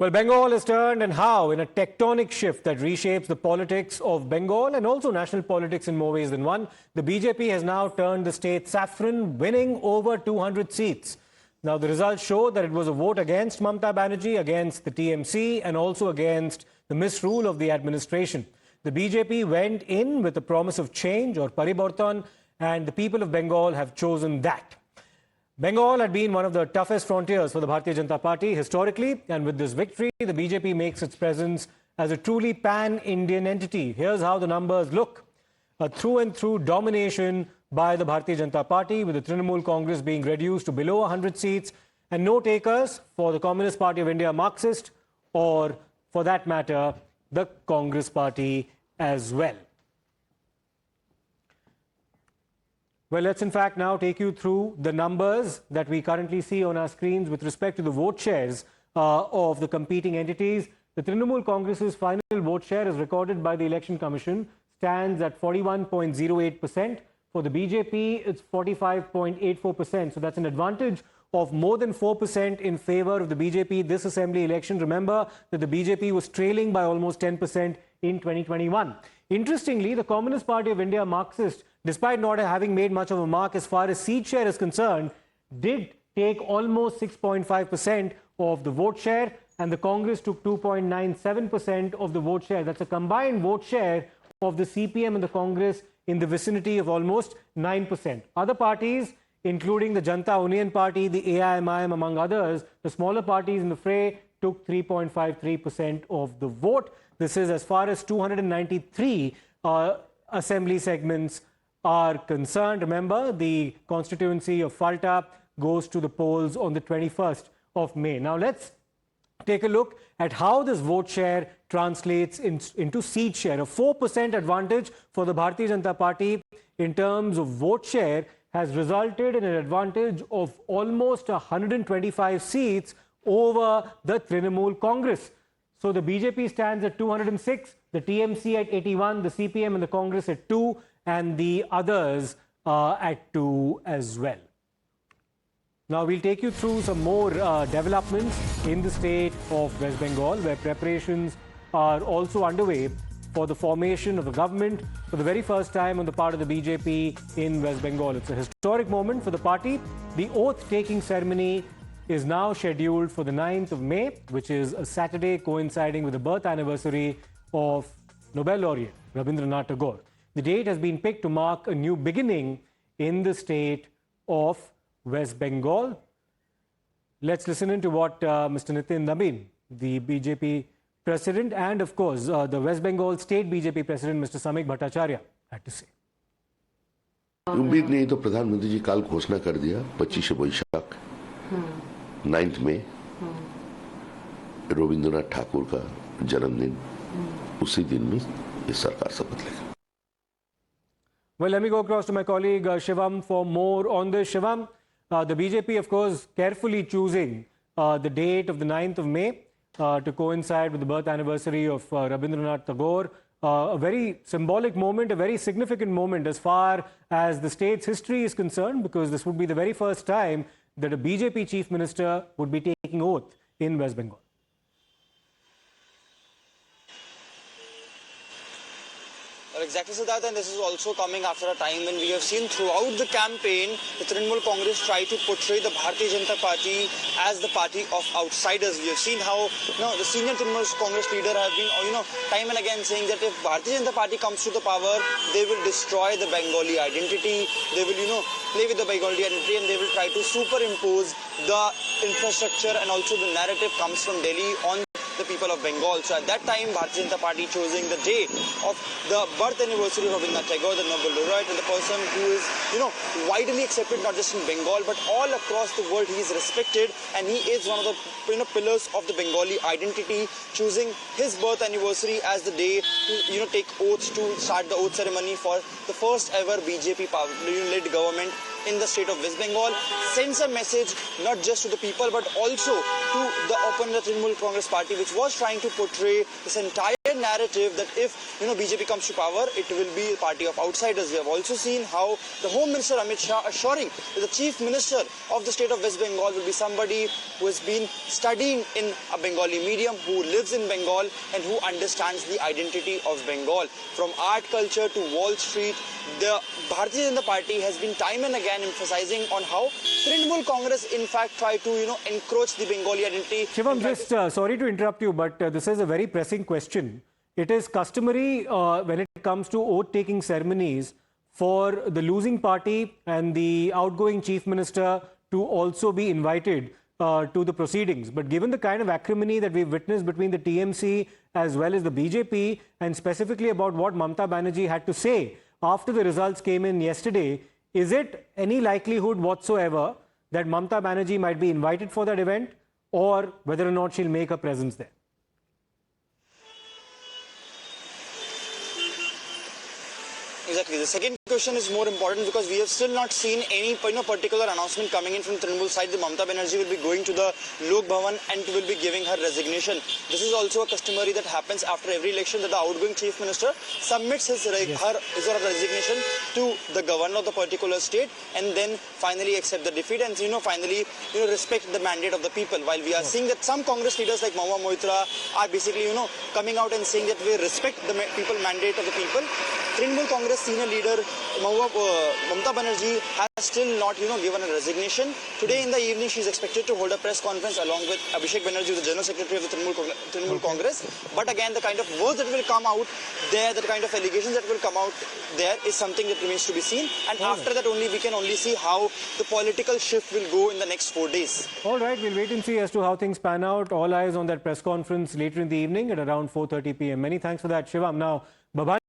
Well, Bengal has turned, and how, in a tectonic shift that reshapes the politics of Bengal and also national politics in more ways than one. The BJP has now turned the state saffron, winning over 200 seats. Now, the results show that it was a vote against Mamata Banerjee, against the TMC, and also against the misrule of the administration. The BJP went in with the promise of change, or paribartan, and the people of Bengal have chosen that. Bengal had been one of the toughest frontiers for the Bharatiya Janata Party historically, and with this victory, the BJP makes its presence as a truly pan-Indian entity. Here's how the numbers look. A through-and-through domination by the Bharatiya Janata Party, with the Trinamool Congress being reduced to below 100 seats, and no takers for the Communist Party of India Marxist, or for that matter, the Congress Party as well. Well, let's in fact now take you through the numbers that we currently see on our screens with respect to the vote shares of the competing entities. The Trinamool Congress's final vote share, as recorded by the Election Commission, stands at 41.08%. For the BJP, it's 45.84%. So that's an advantage of more than 4% in favor of the BJP this assembly election. Remember that the BJP was trailing by almost 10% in 2021. Interestingly, the Communist Party of India Marxist, despite not having made much of a mark as far as seat share is concerned, did take almost 6.5% of the vote share, and the Congress took 2.97% of the vote share. That's a combined vote share of the CPM and the Congress in the vicinity of almost 9%. Other parties, including the Janata Union Party, the AIMIM, among others, the smaller parties in the fray, took 3.53% of the vote. This is as far as 293 assembly segments are concerned. Remember, the constituency of Falta goes to the polls on the 21st of May. Now, let's take a look at how this vote share translates into seat share. A 4% advantage for the Bharatiya Janata Party in terms of vote share has resulted in an advantage of almost 125 seats over the Trinamool Congress. So the BJP stands at 206, the TMC at 81, the CPM and the Congress at 2, and the others at 2 as well. Now we'll take you through some more developments in the state of West Bengal, where preparations are also underway for the formation of a government for the very first time on the part of the BJP in West Bengal. It's a historic moment for the party. The oath-taking ceremony is now scheduled for the 9th of May, which is a Saturday coinciding with the birth anniversary of Nobel laureate Rabindranath Tagore. The date has been picked to mark a new beginning in the state of West Bengal. Let's listen into what Mr. Nitin Nabin, the BJP president, and of course the West Bengal state BJP president, Mr. Samik Bhattacharya, had to say. उम्मीद नहीं तो प्रधानमंत्री जी काल घोषणा कर दिया 25 वैशाख 9th में रविंद्रनाथ ठाकुर का जन्मदिन, उसी दिन में ये सरकार शपथ लेगी. Well, let me go across to my colleague Shivam for more on this. Shivam, the BJP, of course, carefully choosing the date of the 9th of May to coincide with the birth anniversary of Rabindranath Tagore. A very symbolic moment, a very significant moment as far as the state's history is concerned, because this would be the very first time that a BJP chief minister would be taking oath in West Bengal. Exactly, Siddharth, and this is also coming after a time when we have seen throughout the campaign the Trinamool Congress try to portray the Bharatiya Janata Party as the party of outsiders. We have seen how the senior Trinamool Congress leader have been time and again saying that if Bharatiya Janata Party comes to the power, they will destroy the Bengali identity, they will play with the Bengali identity, and they will try to superimpose the infrastructure, and also the narrative comes from Delhi on the people of Bengal. So at that time, Bharatiya Janata Party choosing the day of the birth anniversary of Rabindranath Tagore, the Nobel laureate, and the person who is, widely accepted not just in Bengal but all across the world. He is respected, and he is one of the pillars of the Bengali identity, choosing his birth anniversary as the day to take oaths, to start the oath ceremony for the first ever BJP led government in the state of West Bengal. Sends a message not just to the people but also to the Trinamool Congress party, which was trying to portray this entire narrative that if BJP comes to power, it will be a party of outsiders. We have also seen how the Home Minister Amit Shah assuring that the Chief Minister of the state of West Bengal will be somebody who has been studying in a Bengali medium, who lives in Bengal and who understands the identity of Bengal. From art culture to Wall Street, the Bharatiya Janata Party has been time and again emphasizing on how Trinamool Congress in fact try to encroach the Bengali identity. Shivam, just sorry to interrupt you, but this is a very pressing question. It is customary when it comes to oath-taking ceremonies for the losing party and the outgoing chief minister to also be invited to the proceedings. But given the kind of acrimony that we've witnessed between the TMC as well as the BJP, and specifically about what Mamata Banerjee had to say after the results came in yesterday, is it any likelihood whatsoever that Mamata Banerjee might be invited for that event, or whether or not she'll make a presence there? Exactly. The second question is more important because we have still not seen any particular announcement coming in from Trinamool side. The Mamata Banerjee will be going to the Lok Bhavan and will be giving her resignation. This is also a customary that happens after every election, that the outgoing chief minister submits his or her resignation to the governor of the particular state and then finally accept the defeat and finally respect the mandate of the people. While we are seeing that some Congress leaders like Mahua Moitra are basically coming out and saying that we respect the people mandate of the people, Trinamool Congress senior leader Mamata Banerjee has still not given a resignation. Today in the evening she is expected to hold a press conference along with Abhishek Banerjee, the General Secretary of the Trinamool Congress. But again, the kind of words that will come out there, the kind of allegations that will come out there is something that remains to be seen. And after that only we can only see how the political shift will go in the next 4 days. All right, we'll wait and see as to how things pan out. All eyes on that press conference later in the evening at around 4:30 p.m. Many thanks for that, Shivam. Now, bye-bye.